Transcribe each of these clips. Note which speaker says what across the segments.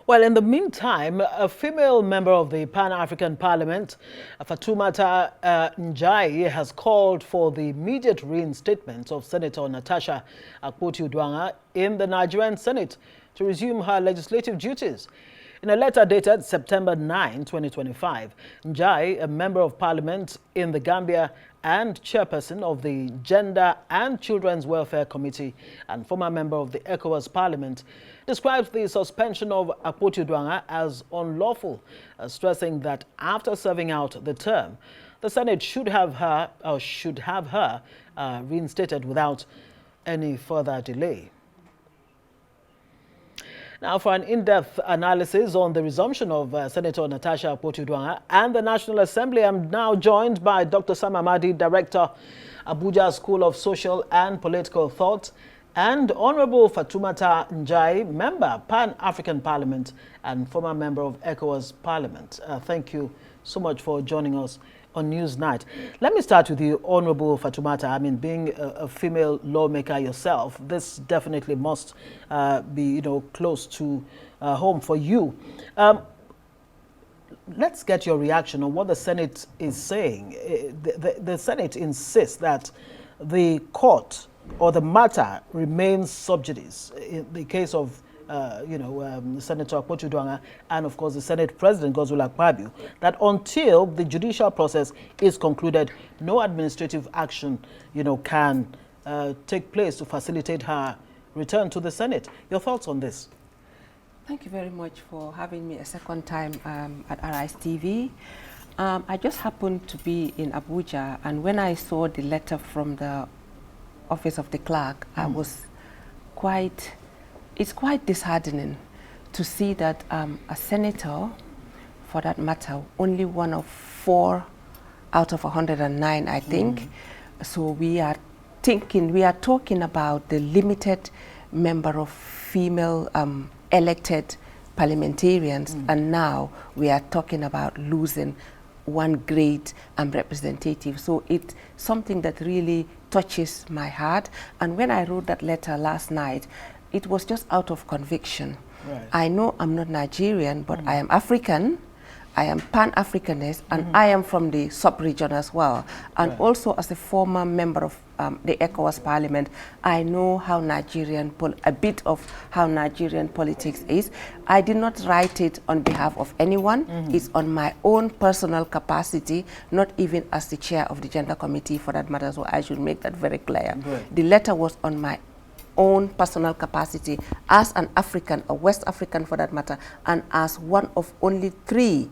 Speaker 1: Well, in the meantime, a female member of the Pan-African Parliament, Fatoumatta Njai, has called for the immediate reinstatement of Senator Natasha in the Nigerian Senate to resume her legislative duties. In a letter dated September 9, 2025, Njai, a member of parliament in the Gambia and chairperson of the Gender and Children's Welfare Committee and former member of the ECOWAS Parliament, described the suspension of Akpoti-Uduaghan as unlawful, stressing that after serving out the term, the Senate should have her reinstated without any further delay. Now, for an in-depth analysis on the resumption of Senator Natasha Akpoti-Uduaghan and the National Assembly, I'm now joined by Dr. Sam Amadi, Director, Abuja School of Social and Political Thought, and Honorable Fatoumatta Njai, Member, Pan-African Parliament and former member of ECOWAS Parliament. Thank you so much for joining us on Newsnight. Let me start with you, Honorable Fatoumatta. I mean, being a female lawmaker yourself, this definitely must be, close to home for you. Let's get your reaction on what the Senate is saying. The Senate insists that the court or the matter remains sub judice in the case of Senator Akpoti-Uduaghan and, of course, the Senate President, Godswill Akpabio, that until the judicial process is concluded, no administrative action, can take place to facilitate her return to the Senate. Your thoughts on this?
Speaker 2: Thank you very much for having me a second time at RISE TV. I just happened to be in Abuja, and when I saw the letter from the Office of the Clerk, I was it's quite disheartening to see that a senator, for that matter, only one of 4 out of 109, I think. So we are talking about the limited number of female elected parliamentarians, and now we are talking about losing one great representative. So it's something that really touches my heart. And when I wrote that letter last night, it was just out of conviction. Right. I know I'm not Nigerian, but I am African, I am Pan-Africanist, and I am from the sub-region as well. And also as a former member of the ECOWAS Parliament, I know how a bit of how Nigerian politics is. I did not write it on behalf of anyone. It's on my own personal capacity, not even as the chair of the Gender Committee for that matter, so I should make that very clear. The letter was on my own personal capacity as an African, a West African for that matter, and as one of only 3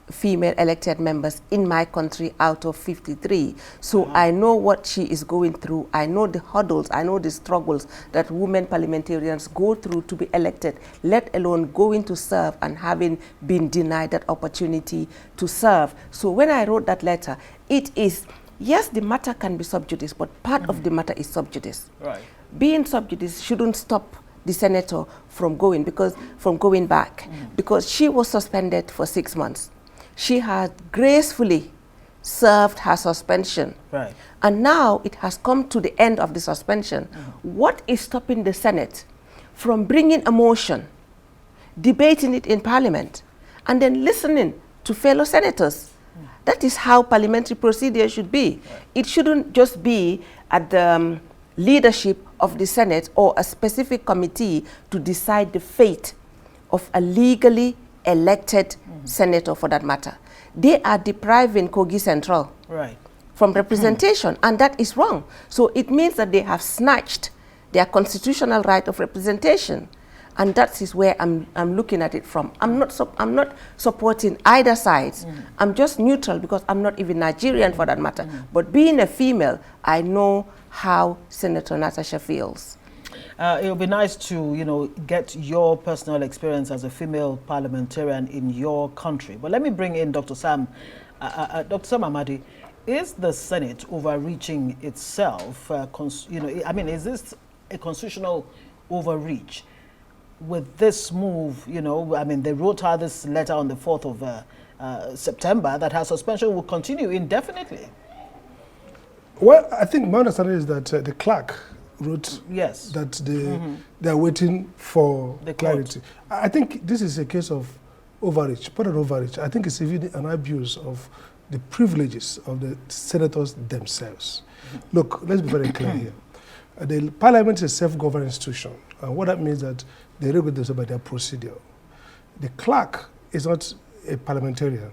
Speaker 2: female elected members in my country out of 53. So I know what she is going through. I know the hurdles, I know the struggles that women parliamentarians go through to be elected, let alone going to serve and having been denied that opportunity to serve. So when I wrote that letter, it is, yes, the matter can be sub judice, but part of the matter is sub judice. Right. Being sub judice shouldn't stop the senator from going back, because she was suspended for 6 months. She had gracefully served her suspension. Right. And now it has come to the end of the suspension. What is stopping the Senate from bringing a motion, debating it in Parliament, and then listening to fellow senators? That is how parliamentary procedure should be. It shouldn't just be at the leadership of the Senate or a specific committee to decide the fate of a legally elected senator for that matter. They are depriving Kogi Central from representation, and that is wrong. So it means that they have snatched their constitutional right of representation, and that is where I'm looking at it from. I'm not supporting either side. I'm just neutral because I'm not even Nigerian for that matter. But being a female, I know how Senator Natasha feels.
Speaker 1: It would be nice to, get your personal experience as a female parliamentarian in your country. But let me bring in Dr. Sam. Dr. Sam Amadi, is the Senate overreaching itself? Is this a constitutional overreach? With this move, they wrote her this letter on the 4th of September that her suspension will continue indefinitely.
Speaker 3: Well, I think my understanding is that the clerk wrote
Speaker 1: yes.
Speaker 3: that they are waiting for
Speaker 1: the
Speaker 3: clarity. I think this is a case of overreach, part of overreach. I think it's even an abuse of the privileges of the senators themselves. Look, let's be very clear here. The parliament is a self-governing institution. And what that means that they regulate themselves by their procedure. The clerk is not a parliamentarian.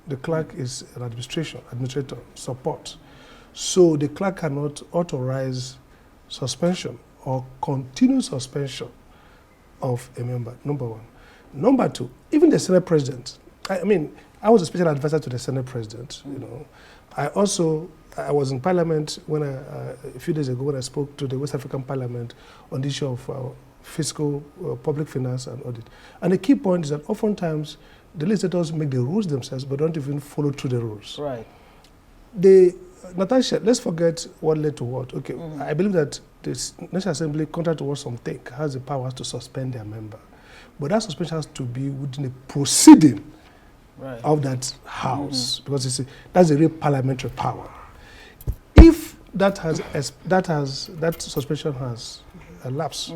Speaker 3: The clerk is an administrator, support. So the clerk cannot authorize suspension or continue suspension of a member, number one. Number two, even the Senate president. I mean, I was a special advisor to the Senate president, you know. I was in Parliament when a few days ago when I spoke to the West African Parliament on the issue of fiscal, public finance and audit. And the key point is that oftentimes the legislators make the rules themselves but don't even follow through the rules.
Speaker 1: Right.
Speaker 3: Natasha, let's forget what led to what. Okay, I believe that the National Assembly, contrary to what some think, has the powers to suspend their member. But that suspension has to be within the proceeding of that house, because that's a real parliamentary power. If that suspension has elapsed,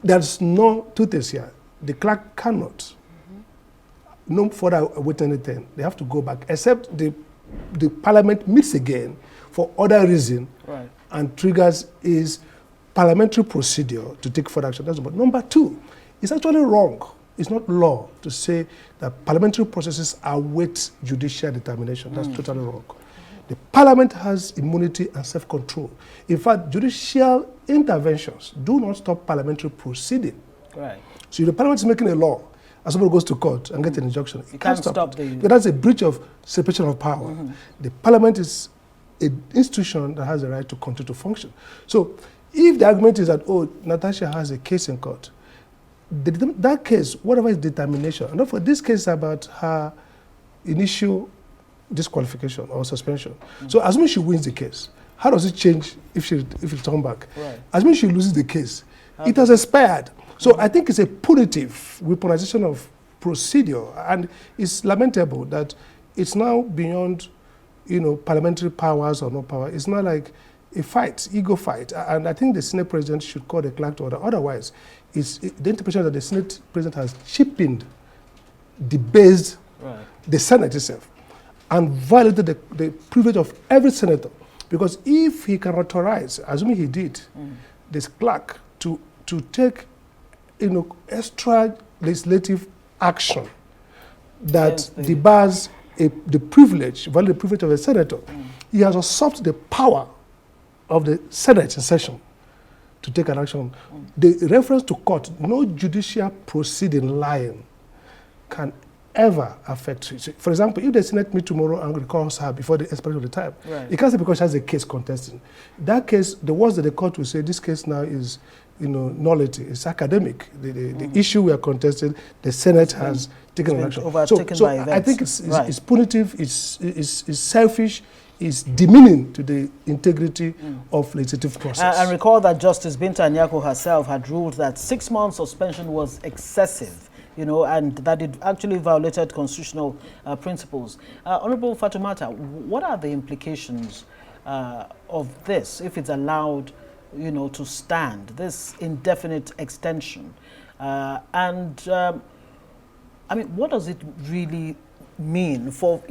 Speaker 3: there's no two things here. The clerk cannot no further wait anything. They have to go back, except the parliament meets again for other reason and triggers is parliamentary procedure to take further action. That's but number two, it's actually wrong. It's not law to say that parliamentary processes await judicial determination. That's totally wrong. The parliament has immunity and self-control. In fact, judicial interventions do not stop parliamentary proceeding.
Speaker 1: Right.
Speaker 3: So if the parliament is making a law, and somebody goes to court and gets an injunction,
Speaker 1: it can't stop
Speaker 3: it. That's a breach of separation of power. The parliament is an institution that has the right to continue to function. So if the argument is that, oh, Natasha has a case in court, that case, whatever is determination, and therefore this case is about her initial disqualification or suspension. So assuming she wins the case, how does it change if she turns back?
Speaker 1: Right.
Speaker 3: Assuming she loses the case, it has expired. So I think it's a punitive weaponization of procedure, and it's lamentable that it's now beyond, parliamentary powers or no power. It's not like a fight, ego fight, and I think the Senate president should call the clerk to order. Otherwise, the interpretation that the Senate president has cheapened, debased the Senate itself, and violated the privilege of every senator. Because if he can authorize, assuming he did, this clerk to take extra legislative action that debars the privilege, value the privilege of a senator, he has usurped the power of the Senate in session to take an action. The reference to court, no judicial proceeding lying can ever affect you. So, for example, if the Senate meet tomorrow and recalls her before the expiration of the time, it can't say because she has a case contesting. That case, the words that the court will say, this case now is nullity. It's academic. The issue we are contesting, the Senate has taken an action. So I think it's punitive, it's selfish, is demeaning to the integrity of legislative process.
Speaker 1: And recall that Justice Binta Nyako herself had ruled that 6 months suspension was excessive, and that it actually violated constitutional principles. Honorable Fatoumatta, what are the implications of this if it's allowed, to stand, this indefinite extension? I mean, what does it really mean for,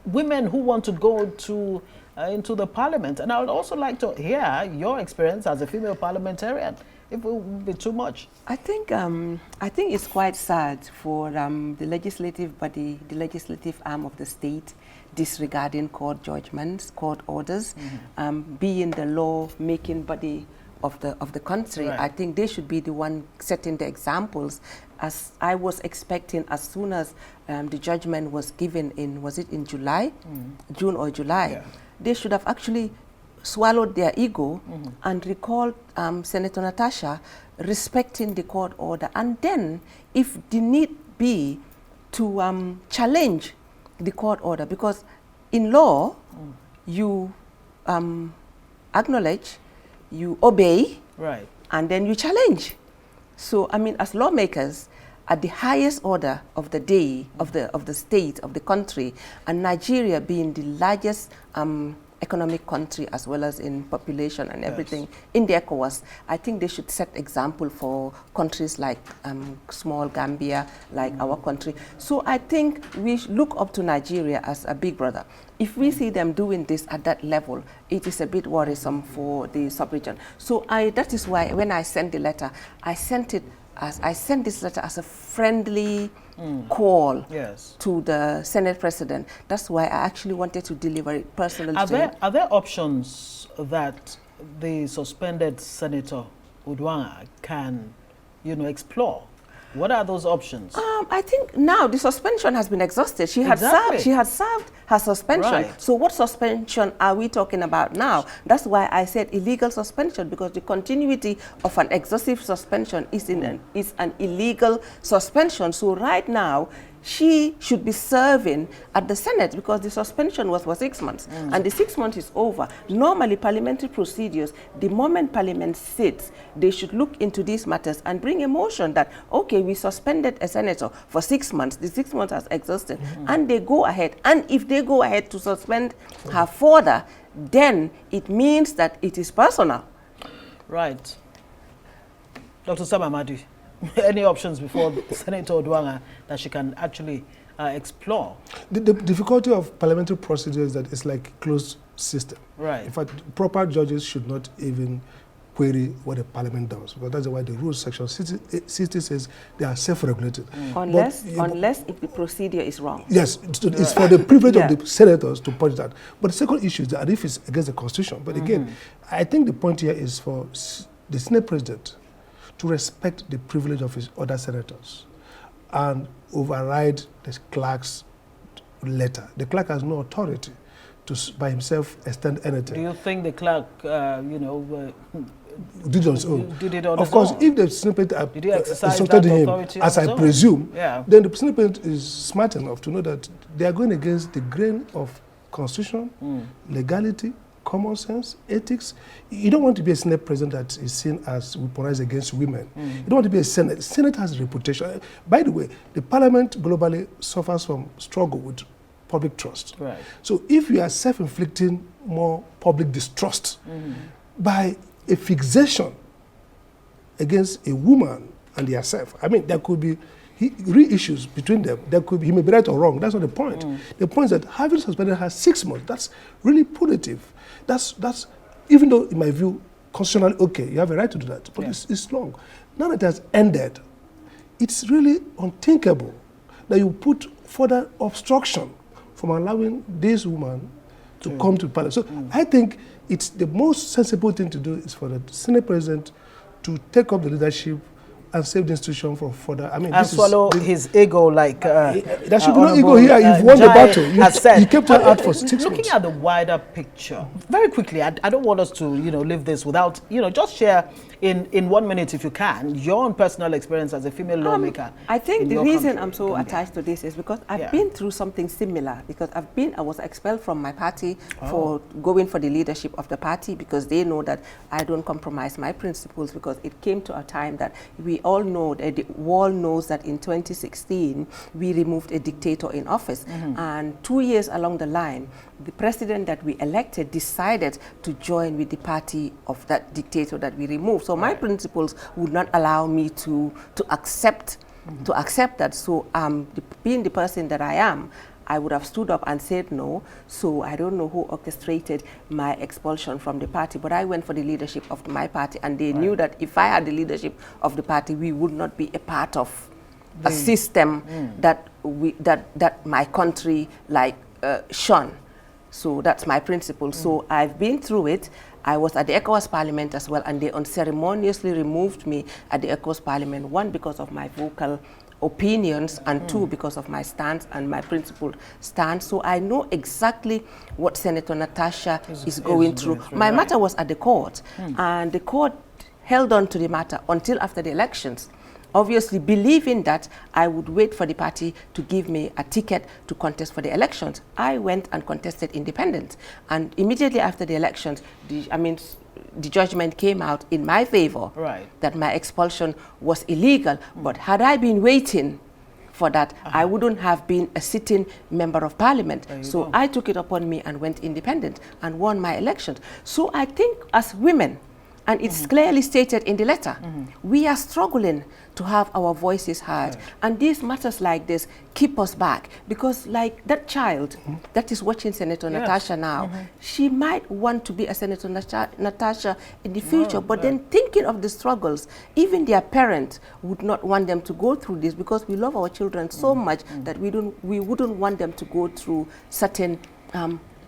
Speaker 1: women who want to go to into the parliament? And I would also like to hear your experience as a female parliamentarian, if it would be too much.
Speaker 2: I think it's quite sad for the legislative body, the legislative arm of the state, disregarding court judgments, court orders, being the law-making body of the country. I think they should be the one setting the examples. As I was expecting, as soon as the judgment was given in, was it in July? June or July? They should have actually swallowed their ego and recalled Senator Natasha, respecting the court order, and then, if the need be, to challenge the court order, because in law, you acknowledge, you obey, and then you challenge. So, I mean, as lawmakers, at the highest order of the day, of the state, of the country, and Nigeria being the largest economic country as well as in population and everything in the ECOWAS, I think they should set example for countries like small Gambia, like our country. So I think we look up to Nigeria as a big brother. If we see them doing this at that level, it is a bit worrisome for the sub-region. So that is why when I sent the letter, I sent this letter as a friendly call to the Senate President. That's why I actually wanted to deliver it personally to him.
Speaker 1: Are there options that the suspended Senator Udwanga can, explore? What are those options?
Speaker 2: I think now the suspension has been exhausted. She had served her suspension.
Speaker 1: Right.
Speaker 2: So what suspension are we talking about now? That's why I said illegal suspension, because the continuity of an exhaustive suspension is an illegal suspension. So right now, she should be serving at the Senate because the suspension was for 6 months and the 6 months is over. Normally, parliamentary procedures, the moment Parliament sits, they should look into these matters and bring a motion that, okay, we suspended a senator for 6 months, the 6 months has exhausted, and they go ahead. And if they go ahead to suspend her further, then it means that it is personal.
Speaker 1: Right. Dr. Sam Amadi. Any options before Senator Udwanga that she can actually explore?
Speaker 3: The difficulty of parliamentary procedure is that it's like a closed system.
Speaker 1: Right.
Speaker 3: In fact, proper judges should not even query what the parliament does, because that's why the rules section 60 says they are self-regulated.
Speaker 2: Unless if the procedure is wrong.
Speaker 3: Yes, it's for the privilege of the senators to point that. But the second issue is that if it's against the constitution. But again, I think the point here is for the Senate President to respect the privilege of his other senators and override the clerk's letter. The clerk has no authority to, by himself, extend anything.
Speaker 1: Do you think the clerk,
Speaker 3: did it on his own?
Speaker 1: Did it on
Speaker 3: Of
Speaker 1: his
Speaker 3: course,
Speaker 1: own?
Speaker 3: if the Senate President
Speaker 1: Did he exercise
Speaker 3: insulted
Speaker 1: that
Speaker 3: him,
Speaker 1: authority
Speaker 3: as
Speaker 1: on
Speaker 3: I
Speaker 1: his own?
Speaker 3: presume,
Speaker 1: Yeah.
Speaker 3: then the Senate President is smart enough to know that they are going against the grain of constitution, legality, common sense, ethics. You don't want to be a Senate President that is seen as weaponized against women. You don't want to be a Senate. Senate has a reputation. By the way, the Parliament globally suffers from struggle with public trust.
Speaker 1: Right.
Speaker 3: So if you are self-inflicting more public distrust by a fixation against a woman and herself, I mean, there could be reissues between them. There could be, he may be right or wrong. That's not the point. The point is that having suspended her 6 months, that's really punitive. That's even though in my view constitutionally okay, you have a right to do that, but it's long. Now that it has ended, it's really unthinkable that you put further obstruction from allowing this woman to come to Parliament. So I think it's the most sensible thing to do is for the Senate President to take up the leadership and save the institution from further. I mean,
Speaker 1: and swallow his ego like
Speaker 3: there should be no ego here. You've won the battle. You kept her out for 6 months.
Speaker 1: Looking at the wider picture, very quickly, I don't want us to leave this without just share in 1 minute if you can your own personal experience as a female lawmaker.
Speaker 2: I think the reason I'm so attached to this is because I've been through something similar. Because I was expelled from my party for going for the leadership of the party, because they know that I don't compromise my principles, because it came to a time that we all know, that the world knows that in 2016 we removed a dictator in office, and 2 years along the line the president that we elected decided to join with the party of that dictator that we removed. So my principles would not allow me to accept that. So being the person that I am, I would have stood up and said no. So I don't know who orchestrated my expulsion from the party, but I went for the leadership of my party, and they knew that if I had the leadership of the party, we would not be a part of a system that my country shun. So that's my principle. So I've been through it. I was at the ECOWAS Parliament as well, and they unceremoniously removed me at the ECOWAS Parliament, 1, because of my vocal opinions, and 2, because of my stance and my principled stance. So I know exactly what Senator Natasha is going through. My matter was at the court, and the court held on to the matter until after the elections, obviously believing that I would wait for the party to give me a ticket to contest for the elections. I went and contested independent, and immediately after the elections, the judgment came out in my favor, that my expulsion was illegal. But had I been waiting for that, I wouldn't have been a sitting member of parliament. So I took it upon me and went independent and won my elections. So I think as women, and it's clearly stated in the letter, we are struggling to have our voices heard. And these matters like this keep us back. Because like that child that is watching Senator Natasha now, she might want to be a Senator Natasha in the future, but then thinking of the struggles, even their parents would not want them to go through this, because we love our children so much that we wouldn't want them to go through certain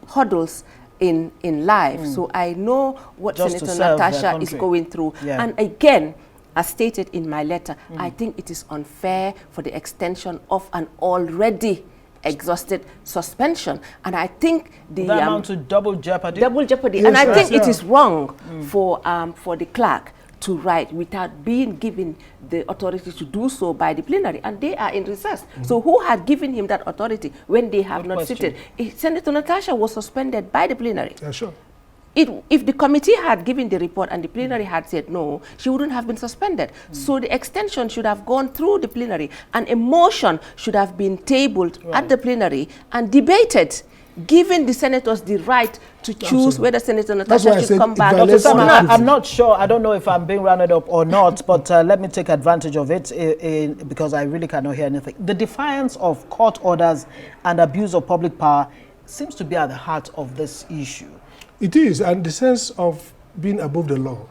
Speaker 2: hurdles in life. So I know what Senator Natasha is going through. And again, as stated in my letter, I think it is unfair for the extension of an already exhausted suspension. And I think the
Speaker 1: amount to double jeopardy.
Speaker 2: Double jeopardy. Yes, and I think it is wrong for the clerk to write without being given the authority to do so by the plenary, and they are in recess. So who had given him that authority when they have not seated? Senator Natasha was suspended by the plenary.
Speaker 3: Yeah, sure.
Speaker 2: If the committee had given the report and the plenary had said no, she wouldn't have been suspended. So the extension should have gone through the plenary, and a motion should have been tabled at the plenary and debated, giving the senators the right to choose whether Senator Natasha should come back or not.
Speaker 1: I'm not sure. I don't know if I'm being rounded up or not, but let me take advantage of it because I really cannot hear anything. The defiance of court orders and abuse of public power seems to be at the heart of this issue.
Speaker 3: It is, and the sense of being above the law.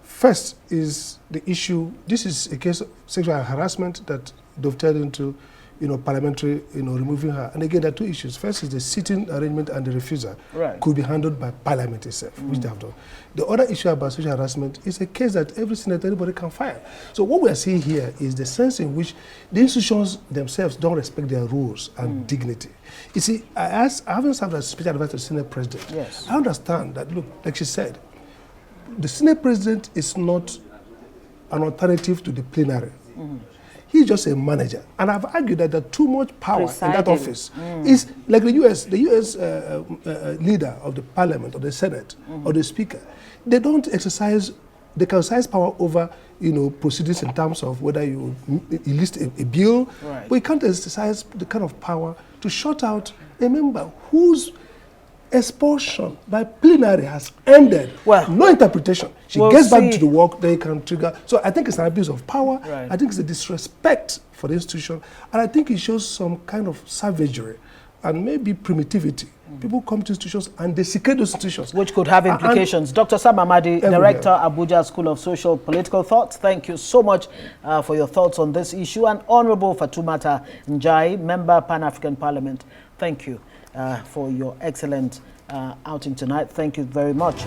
Speaker 3: First is the issue, this is a case of sexual harassment that dovetailed into parliamentary, removing her. And again, there are two issues. First is the sitting arrangement and the refusal could be handled by parliament itself, which they have done. The other issue about sexual harassment is a case that every senator, anybody can file. So what we are seeing here is the sense in which the institutions themselves don't respect their rules and dignity. You see, I haven't served as special advisor to the Senate President.
Speaker 1: Yes.
Speaker 3: I understand that, look, like she said, the Senate President is not an alternative to the plenary. He's just a manager. And I've argued that there's too much power in that office. It's like the U.S. Leader of the parliament or the Senate or the Speaker. They don't exercise, they can exercise power over, proceedings in terms of whether you list a bill, but you can't exercise the kind of power to shut out a member whose expulsion by plenary has ended. Well, no interpretation. She gets back to the work, they can trigger. So I think it's an abuse of power. I think it's a disrespect for the institution. And I think it shows some kind of savagery and maybe primitivity. People come to institutions and they secrete those institutions.
Speaker 1: Which could have implications. Dr. Sam Amadi, Director, Abuja School of Social Political Thought, thank you so much for your thoughts on this issue. And Honorable Fatoumatta Njai, Member, Pan-African Parliament, thank you for your excellent outing tonight. Thank you very much.